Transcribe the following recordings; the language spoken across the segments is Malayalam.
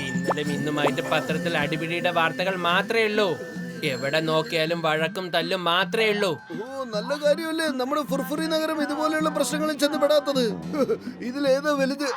ഇന്നലെ ഇന്നുമായിട്ട് പത്രത്തിൽ അടിപിടിയുടെ വാർത്തകൾ മാത്രമേ ഉള്ളൂ. എവിടെ നോക്കിയാലും വഴക്കും തല്ലും മാത്രമേ ഉള്ളൂ. ഓ, നല്ല കാര്യമല്ലേ നമ്മുടെ ഫുർഫുറി നഗരം ഇതുപോലെയുള്ള പ്രശ്നങ്ങളിൽ ചെന്ന് പെടാത്തത്. ഇതിലേതാ വലുത്?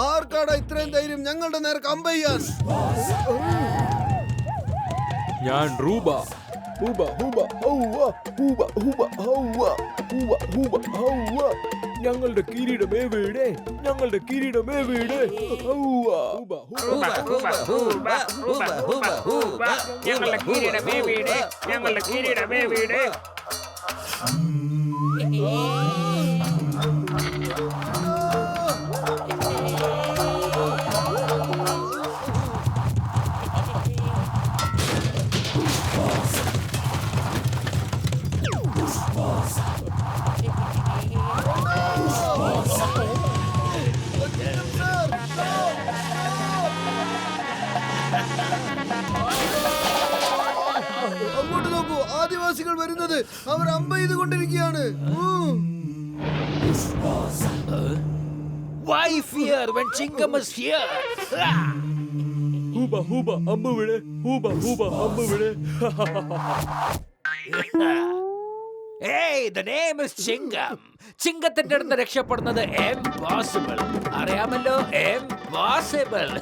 ആർക്കാടാ ഇത്രയും ധൈര്യം ഞങ്ങളുടെ നേർക്ക് അമ്പയ്യാൻ? ഞാൻ റൂബ. ഹൂബ ഹൂബ ഹൗവ ഹൂബ ഹൂബ ഹൗവ ഹൂബ ഹൂബ ഹൗവ. ഞങ്ങളുടെ കിരീടം എവിടെ? ഞങ്ങളുടെ കിരീടം എവിടെ? ഹൗവ ഹൂബ ഹൂബ ഹൂബ ഹൂബ ഹൂബ ഹൂബ ഹൂബ. ഞങ്ങളുടെ കിരീടം എവിടെ? ഞങ്ങളുടെ കിരീടം എവിടെ? അങ്ങോട്ട് നോക്കൂ, ആദിവാസികൾ വരുന്നത്. അവർ അമ്പ ചെയ്തുകൊണ്ടിരിക്കുകയാണ്. Why fear when Chingam is here? ഹൂബ ഹൂബ അമ്പ് വിടെ. ഹൂബ ഹൂബ അമ്പ് വിടെ. Hey, the name is Chingam. ചിങ്കത്തിന്റെ അടുത്ത് രക്ഷപ്പെടുന്നത് impossible. അറിയാമല്ലോ, impossible.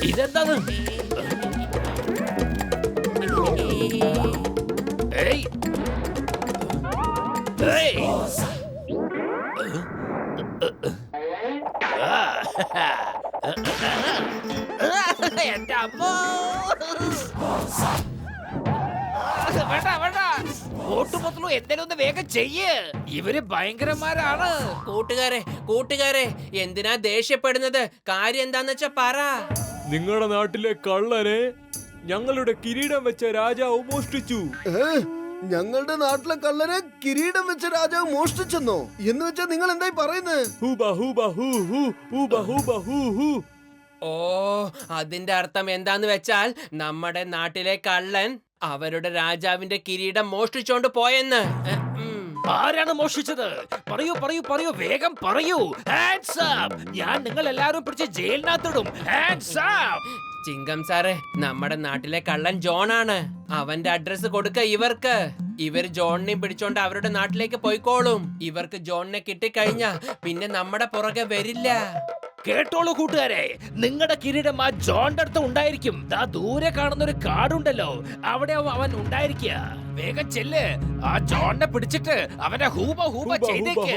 ഇതെന്താണ്? ഏയ് ഏയ് എന്റെ അമ്മോ! വേണ്ട വേണ്ട, ഓട്ടുപൊത്തലോ എന്തേലും ഒന്ന് വേഗം ചെയ്യ്. ഇവര് ഭയങ്കരന്മാരാണ്. കൂട്ടുകാരെ എന്തിനാ ദേഷ്യപ്പെടുന്നത്? കാര്യം എന്താന്ന് വെച്ചാ പറ. നിങ്ങളുടെ നാട്ടിലെ കള്ളനെ ഞങ്ങളുടെ കിരീടം വെച്ച രാജാവ് മോഷ്ടിച്ചു. ഞങ്ങളുടെ നാട്ടിലെ കള്ളനെ കിരീടം വെച്ച രാജാവ് മോഷ്ടിച്ചെന്നോ? എന്ന് വെച്ചാ നിങ്ങൾ എന്തായി പറയുന്നത്? ഹൂബ ഹൂബ ഹൂ ഹൂ ഹൂബ ഹൂബ ഹൂ ഹൂ. ഓ, അതിന്റെ അർത്ഥം എന്താന്ന് വെച്ചാൽ നമ്മുടെ നാട്ടിലെ കള്ളൻ അവരുടെ രാജാവിന്റെ കിരീടം മോഷ്ടിച്ചോണ്ട് പോയെന്ന്. ആരാണ് മോഷ്ടിച്ചത്? പറയൂ പറയൂ പറയൂ, വേഗം പറയൂ. Hands up. ഞാൻ നിങ്ങൾ എല്ലാവരും പിടിച്ച് ജയിലിനകത്തിടും. Hands up. ചിങ്കം സാറേ, നമ്മുടെ നാട്ടിലെ കള്ളൻ ജോണാണ്. അവന്റെ അഡ്രസ് കൊടുക്ക ഇവർക്ക്. ഇവര് ജോണിനെയും പിടിച്ചോണ്ട് അവരുടെ നാട്ടിലേക്ക് പോയിക്കോളും. ഇവർക്ക് ജോണിനെ കിട്ടിക്കഴിഞ്ഞാ പിന്നെ നമ്മുടെ പുറകെ വരില്ല. കേട്ടോളൂ കൂട്ടുകാരെ, നിങ്ങളുടെ കിരീടം ആ ജോണിന്റെ അടുത്ത് ഉണ്ടായിരിക്കും. ദാ ദൂരെ കാണുന്ന ഒരു കാടുണ്ടല്ലോ, അവിടെ അവൻ ഉണ്ടായിരിക്കുക. വേഗം ചെല്ല്, ആ ജോണിനെ പിടിച്ചിട്ട് അവനെ ഹൂബ ഹൂബ ചെയ്തേക്ക്.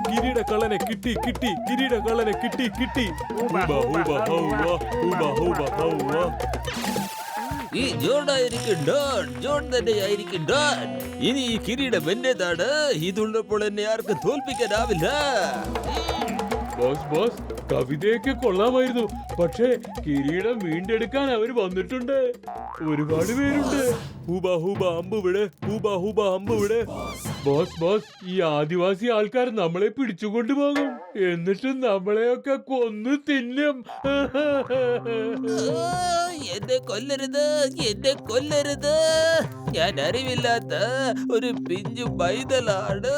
കിരീട കള്ളനെ കിട്ടി കിട്ടി, കിരീട കള്ളനെ കിട്ടി കിട്ടി. ഈ ജോണായിരിക്കും ഡോൺ, ജോൺ തന്നെയായിരിക്കും ഡോൺ. ഇനി ഈ കിരീടം എന്റേതാണ്. ഇതുള്ളപ്പോൾ എന്നെ ആർക്കും തോൽപ്പിക്കാനാവില്ല. ബോസ് ബോസ്, കവിതയൊക്കെ കൊള്ളാമായിരുന്നു. പക്ഷേ കിരീടം വീണ്ടെടുക്കാൻ അവർ വന്നിട്ടുണ്ട്. ഒരുപാട് പേരുണ്ട്. ഹൂബ ഹൂബ അമ്പ് വിടെ, ഹൂബ ഹൂബ അമ്പ് വിടെ. ബോസ് ബോസ്, ഈ ആദിവാസി ആൾക്കാർ നമ്മളെ പിടിച്ചുകൊണ്ട് പോകും. എന്നിട്ട് നമ്മളെയൊക്കെ കൊന്നു തിന്നും. എന്നെ കൊല്ലരുത്, എന്നെ കൊല്ലരുത്. ഞാൻ അറിവില്ലാത്ത ഒരു പിഞ്ചു പൈതലാണ്.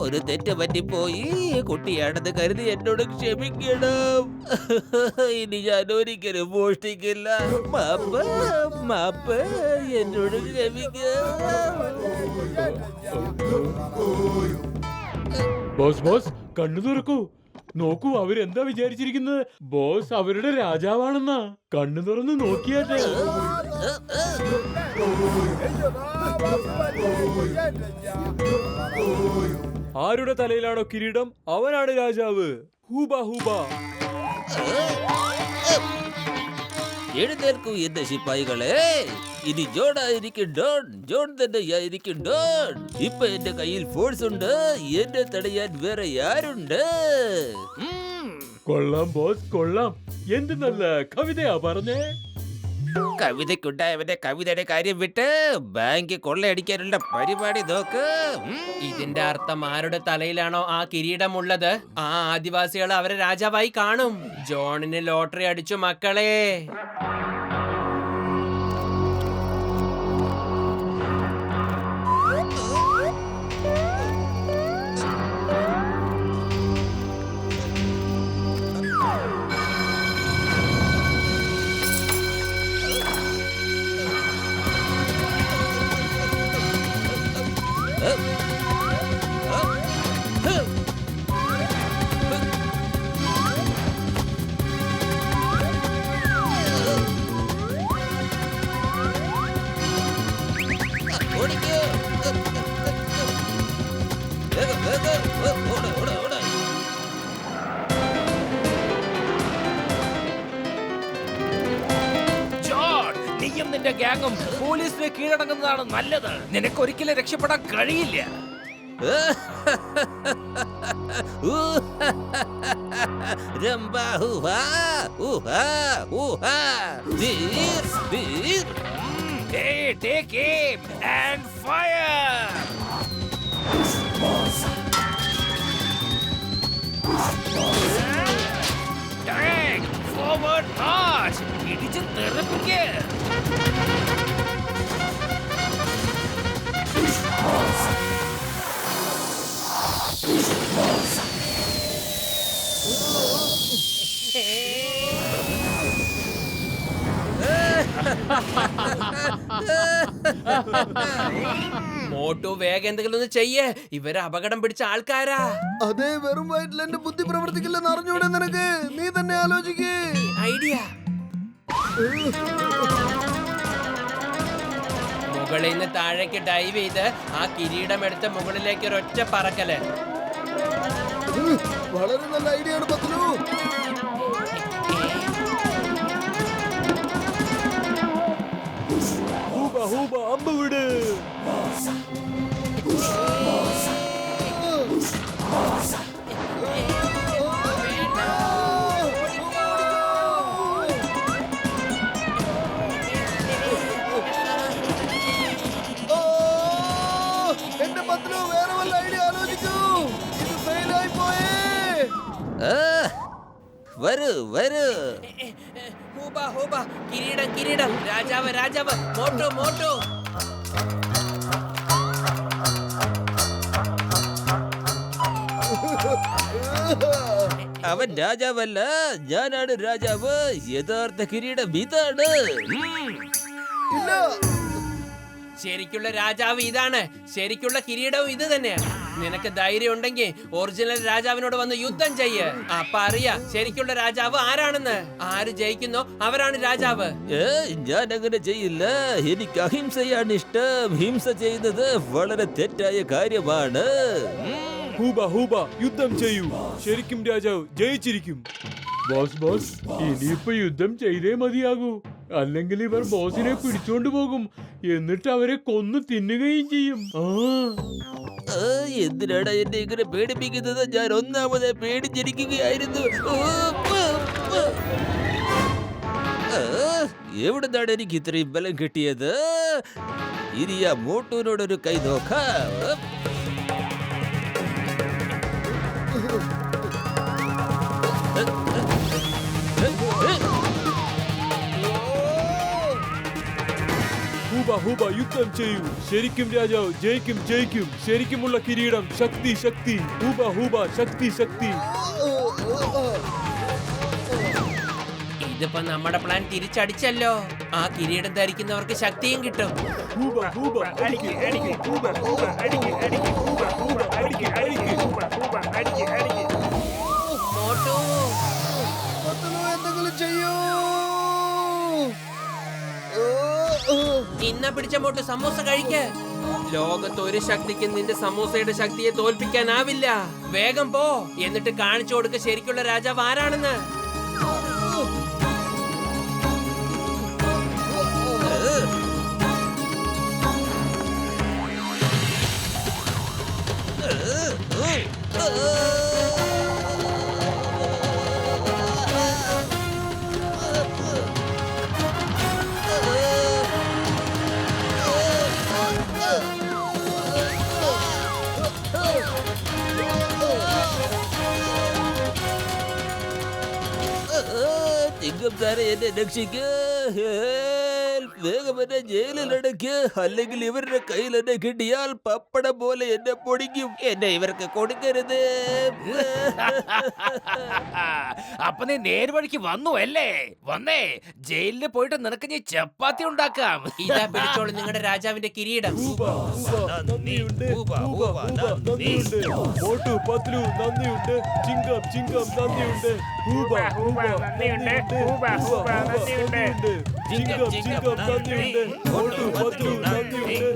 ഒരു തെറ്റ് പറ്റിപ്പോയി. കുട്ടിയാണെന്ന് കരുതി എന്നോട് ക്ഷമിക്കണം. ഇനി ഞാൻ ഒരിക്കലും മോഷ്ടിക്കില്ല. മാപ്പ് മാപ്പ്, എന്നോട് ക്ഷമിക്ക. ബോസ് ബോസ്, കണ്ണു തുറക്കൂ. നോക്കൂ, അവരെന്താ വിചാരിച്ചിരിക്കുന്നത്? ബോസ് അവരുടെ രാജാവാണെന്നാ. കണ്ണു തുറന്ന് നോക്കിയാട്ടെ. ആരുടെ തലയിലാണോ കിരീടം അവനാണ് രാജാവ്. ഹൂബ ഹൂബ. എഴുന്നേൽക്കൂ എന്റെ ശിപ്പായികളെ. ഇനി ജോൺ ആയിരിക്കും ഡോൺ. ജോൺ തന്നെയായിരിക്കും ഡോൺ. ഇപ്പൊ എന്റെ കയ്യിൽ ഫോഴ്സ് ഉണ്ട്. എന്നെ തടയാൻ വേറെ ആരുണ്ട്? കൊള്ളാം ബോസ്, കൊള്ളാം. എന്ത് നല്ല കവിതയാ പറഞ്ഞേ. കവിതയ്ക്കുണ്ടായവന്റെ കവിതയുടെ കാര്യം വിട്ട് ബാങ്ക് കൊള്ളയടിക്കാനുള്ള പരിപാടി നോക്ക്. ഇതിന്റെ അർത്ഥം ആരുടെ തലയിലാണോ ആ കിരീടമുള്ളത് ആ ആദിവാസികൾ അവരെ രാജാവായി കാണും. ജോണിന് ലോട്ടറി അടിച്ചു മക്കളെ. ഓടിക്കോ. വേഗം, വേഗം. ഓട്, ഓട്, ഓട്. ജോൺ, നീയും നിന്റെ ഗ്യാങ്ങും പോലീസിനെ കീഴടങ്ങുന്നതാണ് നല്ലത്. നിനക്കൊരിക്കലും രക്ഷപ്പെടാൻ കഴിയില്ല. രംബാ ഹുവാ, ഹുവാ, ഹുവാ. Dheer, Dheer. Hey, take aim and fire! Tank, forward march! ഇടിച്ച് തെറിപ്പിക്ക്. മോട്ടു വേഗം എന്തെങ്കിലും ഒന്ന് ചെയ്യേ. ഇവര് അപകടം പിടിച്ച ആൾക്കാരാ. അതെ, വെറും വയറ്റിൽ എന്റെ ബുദ്ധി പ്രവർത്തിക്കില്ലെന്ന് അറിഞ്ഞൂടെ നിനക്ക്? നീ തന്നെ ആലോചിക്കേ. ഐഡിയ. മുകളിൽ നിന്ന് താഴേക്ക് ഡൈവ് ചെയ്ത് ആ കിരീടം എടുത്ത് മുകളിലേക്ക് ഒരൊറ്റ പറക്കല്. വളരെ നല്ല ഐഡിയ ആണ് പത്ലു. ഹൂബ ഹൂബ അമ്പ് വിട്. എന്റെ പത്ലു, വേറെ വല്ല ഐഡിയ ആലോചിക്കൂ. ഇത് ഫെയിലായി പോയേ. വരൂ, വരൂ. ഹൂബ ഹൂബ, കിരീടം കിരീടം, രാജാവ് രാജാവ്, മോട്ടു മോട്ടു. അവൻ രാജാവല്ല, ഞാനാണ് രാജാവ്. യഥാർത്ഥ കിരീടം ഇതാണ്. ഇല്ല, ശരിക്കുള്ള രാജാവ് ഇതാണ്. ശരിക്കുള്ള കിരീടവും ഇത് തന്നെയാണ്. നിനക്ക് ധൈര്യം ഉണ്ടെങ്കിൽ ഒറിജിനൽ രാജാവിനോട് വന്ന് യുദ്ധം ചെയ്യ്. അപ്പൊ അറിയാ ശരിക്കുള്ള രാജാവ് ആരാണെന്ന്. ആര് ജയിക്കുന്നോ അവരാണ് രാജാവ്. ഞാൻ അങ്ങനെ ചെയ്യില്ല. എനിക്ക് അഹിംസയാണ് ഇഷ്ടം. ഹിംസ ചെയ്യുന്നത് വളരെ തെറ്റായ കാര്യമാണ്. ഹൂബ ഹൂബ, യുദ്ധം ചെയ്യൂ. ശരിക്കും രാജാവ് ജയിച്ചിരിക്കും. ബോസ് ബോസ്, ഇനിയിപ്പോ യുദ്ധം ചെയ്തേ മതിയാകൂ. അല്ലെങ്കിൽ ഇവർ ബോസിനെ പിടിച്ചോണ്ട് പോകും. എന്നിട്ട് അവരെ കൊന്നു തിന്നുകയും ചെയ്യും. എന്തിനാണ് എന്നെ ഇങ്ങനെ പേടിപ്പിക്കുന്നത്? ഞാൻ ഒന്നാമതെ പേടിച്ചിരിക്കുകയായിരുന്നു. എവിടുന്നാണ് എനിക്ക് ഇത്രയും ബലം കിട്ടിയത്? ഇനി ആ മോട്ടൂനോടൊരു കൈ നോക്കാം. ഹൂബ ഹൂബ, യുദ്ധം ചെയ്യൂ. ശരിക്കും രാജാവ് ജയിക്കും ജയിക്കും. ശരിക്കുമുള്ള കിരീടം, ശക്തി ശക്തി. ഹൂബ ഹൂബ, ശക്തി ശക്തി. ഇതിപ്പോ നമ്മുടെ പ്ലാൻ തിരിച്ചടിച്ചല്ലോ. ആ കിരീടം ധരിക്കുന്നവർക്ക് ശക്തിയും കിട്ടും. ഹൂബ ഹൂബ, അടിക്ക്, അടിക്ക്, ഹൂബ, ഹൂബ, അടിക്ക്, അടിക്ക്, ഹൂബ, ഹൂബ, അടിക്ക്, അടിക്ക്, ഹൂബ, ഹൂബ, അടിക്ക്, അടിക്ക്. മോട്ടു, പത്ലു, എന്തെങ്കിലും ചെയ്യൂ. ഇന്ന പിടിച്ച മോട്ടു സമൂസ കഴിക്ക്. ലോകത്ത് ഒരു ശക്തിക്ക് നിന്റെ സമൂസയുടെ ശക്തിയെ തോൽപ്പിക്കാനാവില്ല. വേഗം പോ, എന്നിട്ട് കാണിച്ചു കൊടുക്ക ശരിക്കുള്ള രാജാവ് ആരാണെന്ന്. ചിങ്കം സാറെ എന്നെ രക്ഷിക്ക്. ഹെൽപ്പ്! വേഗം എന്നെ ജയിലിലടയ്ക്ക്, അല്ലെങ്കിൽ ഇവരുടെ കയ്യിൽ എന്നെ കിട്ടിയാൽ പപ്പടം പോലെ എന്നെ പൊടിക്കും. എന്നെ ഇവർക്ക് കൊടുക്കരുത്. അപ്പൊ നീ നേർവഴിക്ക് വന്നു അല്ലേ? വന്നേ, ജയിലിൽ പോയിട്ട് നിനക്ക് ഞാൻ ചപ്പാത്തി ഉണ്ടാക്കാം. ഇതാ പിടിച്ചോളൂ നിങ്ങളുടെ രാജാവിന്റെ കിരീടം. നന്ദിയുണ്ട്. നന്ദിയുണ്ട്. മോട്ടു പത്ലു നന്ദിയുണ്ട്. ചിങ്കം ചിങ്കം നന്ദിയുണ്ട്. നന്ദിയുണ്ട്. നന്ദിയുണ്ട്. ചിങ്കം ചിങ്കം നന്ദിയുണ്ട്. മോട്ടു പത്ലു നന്ദിയുണ്ട്.